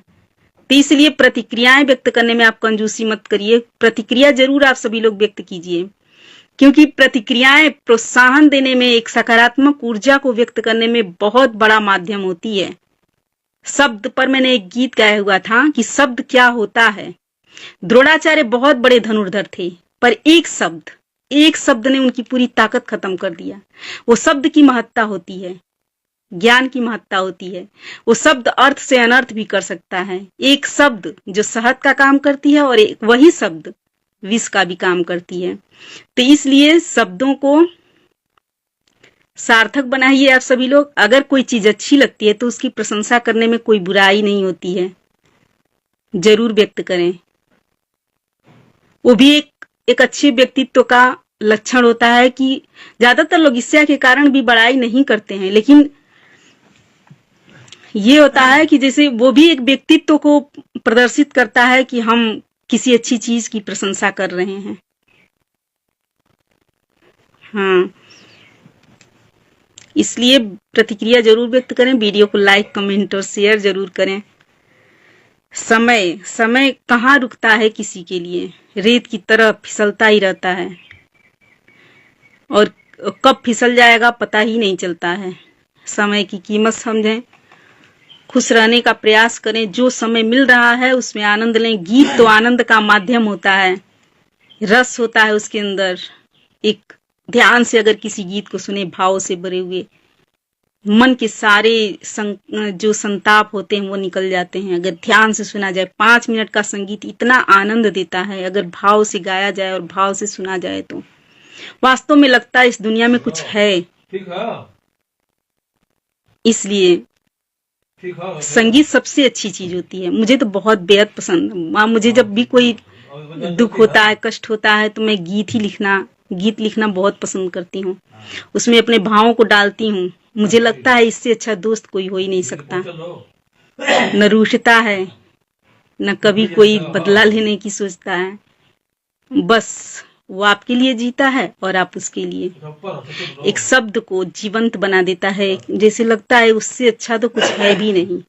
तो इसलिए प्रतिक्रियाएं व्यक्त करने में आप कंजूसी मत करिए। प्रतिक्रिया जरूर आप सभी लोग व्यक्त कीजिए, क्योंकि प्रतिक्रियाएं प्रोत्साहन देने में, एक सकारात्मक ऊर्जा को व्यक्त करने में बहुत बड़ा माध्यम होती है। शब्द पर मैंने एक गीत गाया हुआ था कि शब्द क्या होता है। द्रोणाचार्य बहुत बड़े धनुर्धर थे, पर एक शब्द ने उनकी पूरी ताकत खत्म कर दिया। वो शब्द की महत्ता होती है, ज्ञान की महत्ता होती है। वो शब्द अर्थ से अनर्थ भी कर सकता है। एक शब्द जो शहद का काम करती है और एक वही शब्द विष का भी काम करती है। तो इसलिए शब्दों को सार्थक बनाइए आप सभी लोग। अगर कोई चीज अच्छी लगती है तो उसकी प्रशंसा करने में कोई बुराई नहीं होती है, जरूर व्यक्त करें। वो भी एक अच्छे व्यक्तित्व का लक्षण होता है कि ज्यादातर लोग ईर्ष्या के कारण भी बड़ाई नहीं करते हैं, लेकिन ये होता है कि जैसे वो भी एक व्यक्तित्व को प्रदर्शित करता है कि हम किसी अच्छी चीज की प्रशंसा कर रहे हैं। हाँ, इसलिए प्रतिक्रिया जरूर व्यक्त करें। वीडियो को लाइक, कमेंट और शेयर जरूर करें। समय कहाँ रुकता है किसी के लिए, रेत की तरह फिसलता ही रहता है, और कब फिसल जाएगा पता ही नहीं चलता है। समय की कीमत समझें, खुश रहने का प्रयास करें। जो समय मिल रहा है उसमें आनंद लें। गीत तो आनंद का माध्यम होता है, रस होता है उसके अंदर। एक ध्यान से अगर किसी गीत को सुने, भाव से भरे हुए, मन के सारे जो संताप होते हैं वो निकल जाते हैं। अगर ध्यान से सुना जाए, 5 मिनट का संगीत इतना आनंद देता है अगर भाव से गाया जाए और भाव से सुना जाए तो वास्तव में लगता है इस दुनिया में कुछ है। इसलिए संगीत सबसे अच्छी चीज होती है। मुझे तो बहुत बेहद पसंद है। मुझे जब भी कोई दुख होता है, कष्ट होता है, तो मैं गीत लिखना बहुत पसंद करती हूँ। उसमें अपने भावों को डालती हूँ। मुझे लगता है इससे अच्छा दोस्त कोई हो ही नहीं सकता। न रूठता है, न कभी कोई बदला लेने की सोचता है। बस वो आपके लिए जीता है और आप उसके लिए। एक शब्द को जीवंत बना देता है, जैसे लगता है उससे अच्छा तो कुछ है भी नहीं।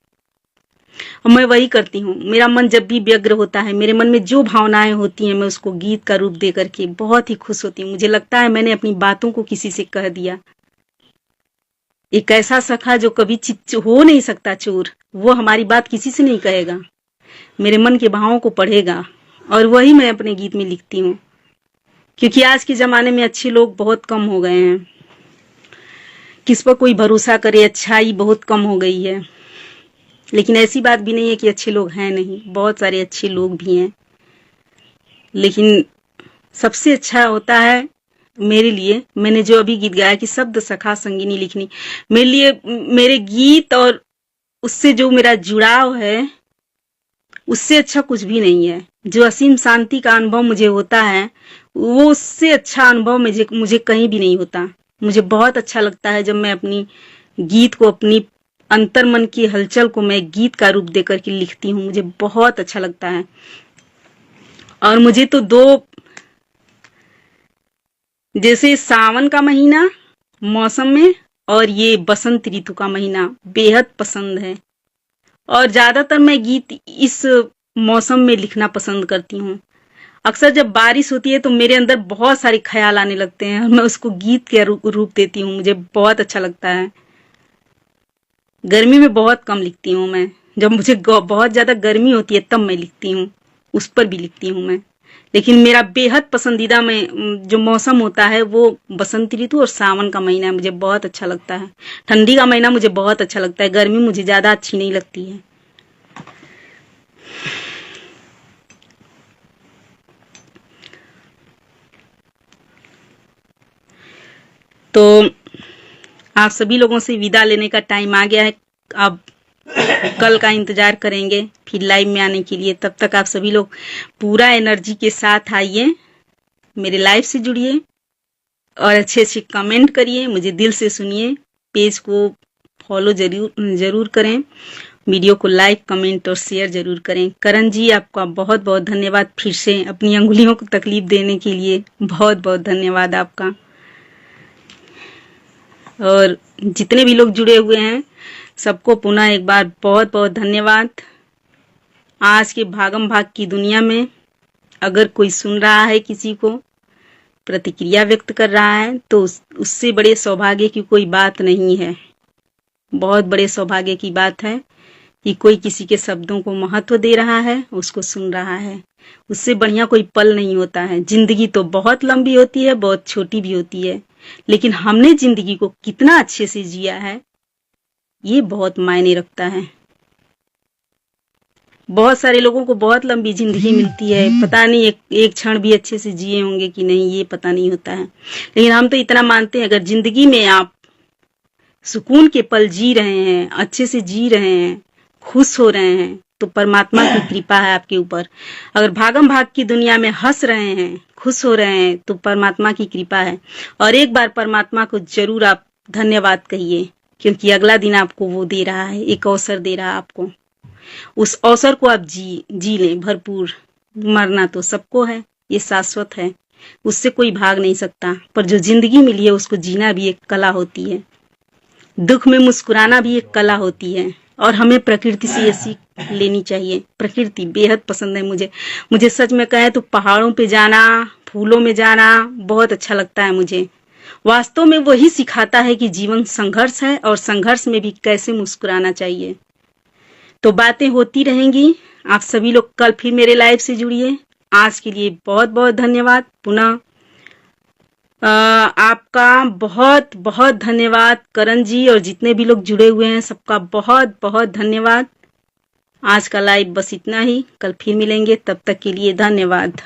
और मैं वही करती हूँ। मेरा मन जब भी व्यग्र होता है, मेरे मन में जो भावनाएं होती हैं, मैं उसको गीत का रूप दे करके बहुत ही खुश होती हूँ। मुझे लगता है मैंने अपनी बातों को किसी से कह दिया। एक ऐसा सखा जो कभी हो नहीं सकता चोर, वो हमारी बात किसी से नहीं कहेगा, मेरे मन के भावों को पढ़ेगा, और वही मैं अपने गीत में लिखती हूँ। क्योंकि आज के जमाने में अच्छे लोग बहुत कम हो गए हैं। किस पर कोई भरोसा करे, अच्छाई बहुत कम हो गई है। लेकिन ऐसी बात भी नहीं है कि अच्छे लोग हैं नहीं, बहुत सारे अच्छे लोग भी हैं। लेकिन सबसे अच्छा होता है मेरे लिए, मैंने जो अभी गीत गाया कि शब्द सखा संगिनी लिखनी, मेरे लिए मेरे गीत और उससे जो मेरा जुड़ाव है, उससे अच्छा कुछ भी नहीं है। जो असीम शांति का अनुभव मुझे होता है, वो उससे अच्छा अनुभव मुझे कहीं भी नहीं होता। मुझे बहुत अच्छा लगता है जब मैं अपनी गीत को, अपनी अंतर मन की हलचल को मैं गीत का रूप देकर के लिखती हूँ। मुझे बहुत अच्छा लगता है। और मुझे तो जैसे सावन का महीना मौसम में, और ये बसंत ऋतु का महीना बेहद पसंद है। और ज्यादातर मैं गीत इस मौसम में लिखना पसंद करती हूँ। अक्सर जब बारिश होती है तो मेरे अंदर बहुत सारे ख्याल आने लगते हैं, और मैं उसको गीत के रूप देती हूँ। मुझे बहुत अच्छा लगता है। गर्मी में बहुत कम लिखती हूँ मैं। जब मुझे बहुत ज्यादा गर्मी होती है तब मैं लिखती हूँ, उस पर भी लिखती हूँ मैं। लेकिन मेरा बेहद पसंदीदा में जो मौसम होता है वो बसंत ऋतु और सावन का महीना मुझे बहुत अच्छा लगता है। ठंडी का महीना मुझे बहुत अच्छा लगता है। गर्मी मुझे ज्यादा अच्छी नहीं लगती है। तो आप सभी लोगों से विदा लेने का टाइम आ गया है। अब कल का इंतजार करेंगे फिर लाइव में आने के लिए। तब तक आप सभी लोग पूरा एनर्जी के साथ आइए, मेरे लाइव से जुड़िए और अच्छे अच्छे कमेंट करिए, मुझे दिल से सुनिए। पेज को फॉलो जरूर करें, वीडियो को लाइक, कमेंट और शेयर जरूर करें। करण जी, आपका बहुत बहुत धन्यवाद। फिर से अपनी अंगुलियों को तकलीफ देने के लिए बहुत बहुत धन्यवाद आपका। और जितने भी लोग जुड़े हुए हैं सबको पुनः एक बार बहुत बहुत धन्यवाद। आज के भागम भाग की दुनिया में अगर कोई सुन रहा है, किसी को प्रतिक्रिया व्यक्त कर रहा है, तो उससे बड़े सौभाग्य की कोई बात नहीं है। बहुत बड़े सौभाग्य की बात है कि कोई किसी के शब्दों को महत्व दे रहा है, उसको सुन रहा है। उससे बढ़िया कोई पल नहीं होता है। जिंदगी तो बहुत लंबी होती है, बहुत छोटी भी होती है, लेकिन हमने जिंदगी को कितना अच्छे से जिया है, ये बहुत मायने रखता है। बहुत सारे लोगों को बहुत लंबी जिंदगी मिलती है, पता नहीं एक क्षण भी अच्छे से जिए होंगे कि नहीं, ये पता नहीं होता है। लेकिन हम तो इतना मानते हैं, अगर जिंदगी में आप सुकून के पल जी रहे हैं, अच्छे से जी रहे हैं, खुश हो रहे हैं, तो परमात्मा की कृपा है आपके ऊपर। अगर भागम भाग की दुनिया में हंस रहे हैं, खुश हो रहे हैं, तो परमात्मा की कृपा है। और एक बार परमात्मा को जरूर आप धन्यवाद कहिए, क्योंकि अगला दिन आपको वो दे रहा है, एक अवसर दे रहा है आपको। उस अवसर को आप जी लें भरपूर। मरना तो सबको है, ये शाश्वत है, उससे कोई भाग नहीं सकता। पर जो जिंदगी मिली है उसको जीना भी एक कला होती है। दुख में मुस्कुराना भी एक कला होती है। और हमें प्रकृति से ये सीख लेनी चाहिए। प्रकृति बेहद पसंद है मुझे सच में कहे तो पहाड़ों पे जाना, फूलों में जाना बहुत अच्छा लगता है मुझे। वास्तव में वही सिखाता है कि जीवन संघर्ष है, और संघर्ष में भी कैसे मुस्कुराना चाहिए। तो बातें होती रहेंगी। आप सभी लोग कल फिर मेरे लाइव से जुड़िए। आज के लिए बहुत बहुत धन्यवाद। पुनः आपका बहुत बहुत धन्यवाद करण जी, और जितने भी लोग जुड़े हुए हैं सबका बहुत बहुत धन्यवाद। आज का लाइव बस इतना ही, कल फिर मिलेंगे, तब तक के लिए धन्यवाद।